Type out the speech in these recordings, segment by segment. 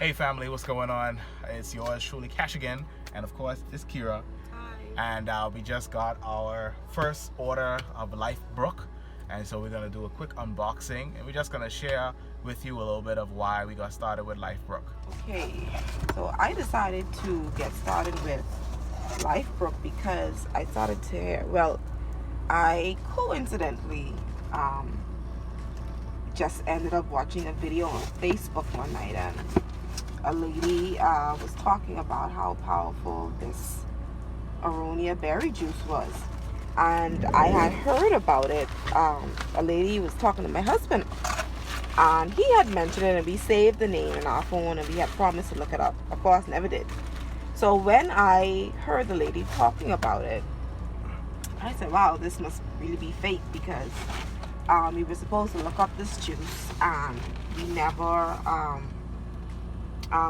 Hey family, what's going on? It's yours truly, Cash again, and of course, it's Kira. Hi. And we just got our first order of Lifebrook, and so we're gonna do a quick unboxing, and we're just gonna share with you a little bit of why we got started with Lifebrook. Okay, so I decided to get started with Lifebrook because I started to, I coincidentally just ended up watching a video on Facebook one night, and a lady was talking about how powerful this Aronia Berry Juice was. And I had heard about it. A lady was talking to my husband, and he had mentioned it, and we saved the name in our phone, and we had promised to look it up. Of course, never did. So when I heard the lady talking about it, I said, wow, this must really be fake, because we were supposed to look up this juice, and we never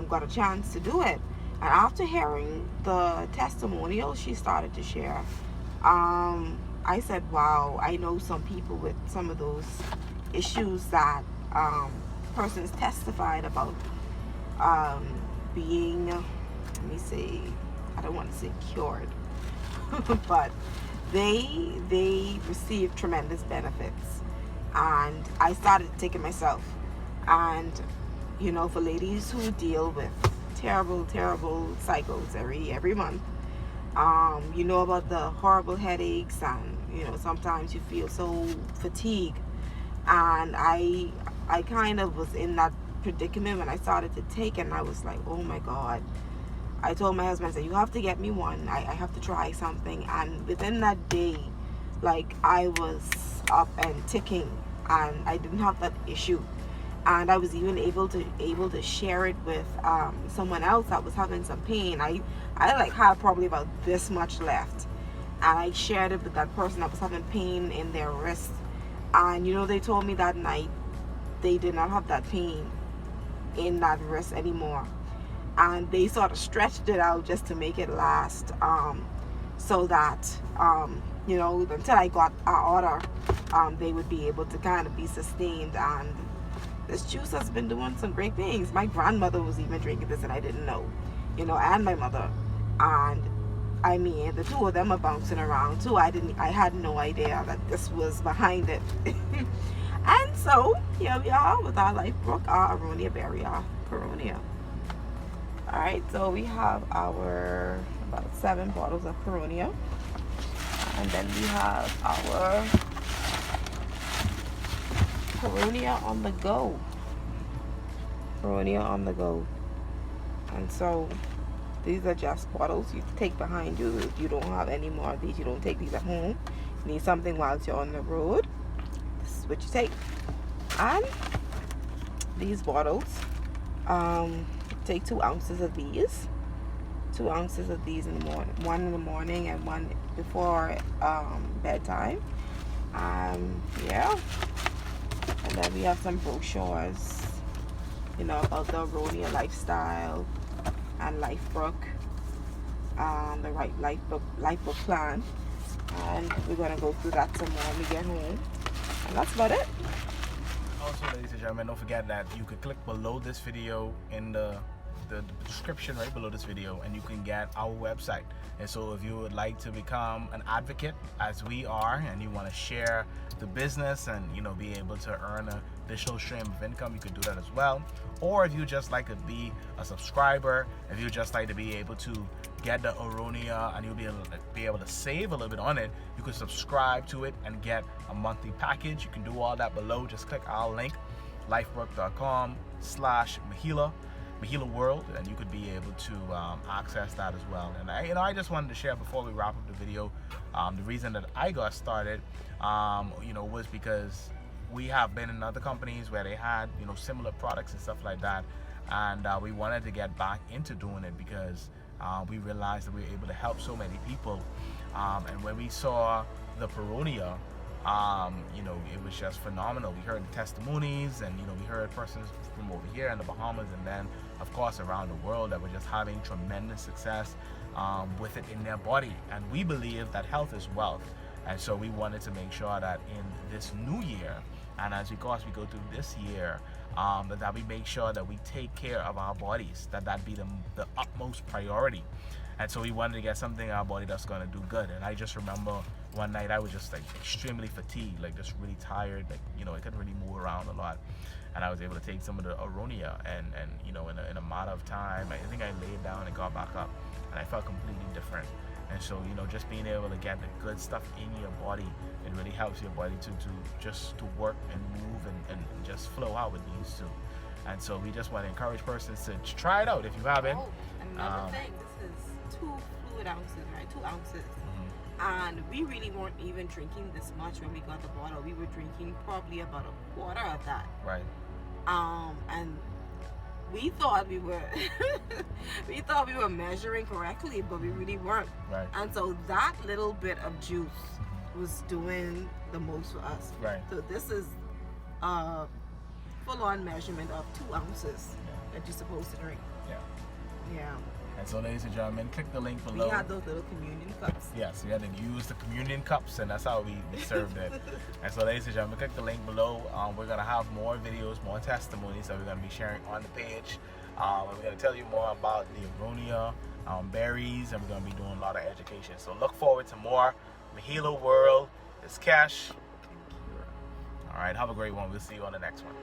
got a chance to do it. And after hearing the testimonial she started to share, I said, wow, I know some people with some of those issues that persons testified about being, let me say, I don't want to say cured, but they received tremendous benefits. And I started to take it myself. And you know, for ladies who deal with terrible cycles every month, you know about the horrible headaches, and you know, sometimes you feel so fatigued. And I kind of was in that predicament when I started to take it, and I was like, oh my God. I told my husband, I said, you have to get me one. I have to try something. And within that day, like, I was up and ticking, and I didn't have that issue. And I was even able to share it with someone else that was having some pain. I like had probably about this much left, and I shared it with that person that was having pain in their wrist. And you know, they told me that night they did not have that pain in that wrist anymore, and they sort of stretched it out just to make it last, so that you know, until I got our order, they would be able to kind of be sustained. And this juice has been doing some great things. My grandmother was even drinking this, and I didn't know, you know, and my mother. And I mean, the two of them are bouncing around too. I had no idea that this was behind it. And so here we are with our Lifebrook, our Aronia Berry, our Puronia. All right, so we have our about 7 bottles of Puronia, and then we have our Puronia on the go. Puronia on the go. And so these are just bottles you take behind you. If you don't have any more of these, you don't take these at home. You need something whilst you're on the road, this is what you take. And these bottles, take 2 ounces of these. 2 ounces of these in the morning. 1 in the morning and 1 before bedtime. Yeah. And then we have some brochures, you know, about the Aronia lifestyle and Lifebrook, the right Lifebrook plan. And we're going to go through that some more when we get home. And that's about it. Also, ladies and gentlemen, don't forget that you could click below this video in the description right below this video, and you can get our website. And so if you would like to become an advocate, as we are, and you want to share the business and, you know, be able to earn an additional stream of income, you could do that as well. Or if you just like to be a subscriber, if you just like to be able to get the Aronia and you'll be able to save a little bit on it, you could subscribe to it and get a monthly package. You can do all that below. Just click our link, lifebrook.com/Mahealerworld, and you could be able to access that as well. And I just wanted to share before we wrap up the video, the reason that I got started, you know, was because we have been in other companies where they had, you know, similar products and stuff like that, and we wanted to get back into doing it because we realized that we were able to help so many people. And when we saw the Puronia, you know, it was just phenomenal. We heard the testimonies, and you know, we heard persons from over here in the Bahamas, and then of course around the world, that were just having tremendous success with it in their body. And we believe that health is wealth, and so we wanted to make sure that in this new year, And as we go through this year, that we make sure that we take care of our bodies, that be the utmost priority. And so we wanted to get something in our body that's going to do good. And I just remember one night I was just like extremely fatigued, like just really tired, like, you know, I couldn't really move around a lot. And I was able to take some of the Aronia, and you know, in a matter of time, I think I laid down and got back up, and I felt completely different. And so, you know, just being able to get the good stuff in your body, it really helps your body to work and move and just flow how it needs to. And so we just want to encourage persons to try it out if you haven't. Oh, another thing, this is 2 fluid ounces, right? 2 ounces. And we really weren't even drinking this much when we got the bottle. We were drinking probably about a quarter of that. Right. And we thought we were measuring correctly, but we really weren't. Right. And so that little bit of juice was doing the most for us. Right. So this is a full-on measurement of 2 ounces that you're supposed to drink. Yeah. Yeah. And so, ladies and gentlemen, click the link below. We had those little communion cups. Yes, we had to use the communion cups, and that's how we served it. And so, ladies and gentlemen, click the link below. We're going to have more videos, more testimonies that we're going to be sharing on the page. And we're going to tell you more about the Aronia berries, and we're going to be doing a lot of education. So look forward to more. Mahealerworld is Cash. All right, have a great one. We'll see you on the next one.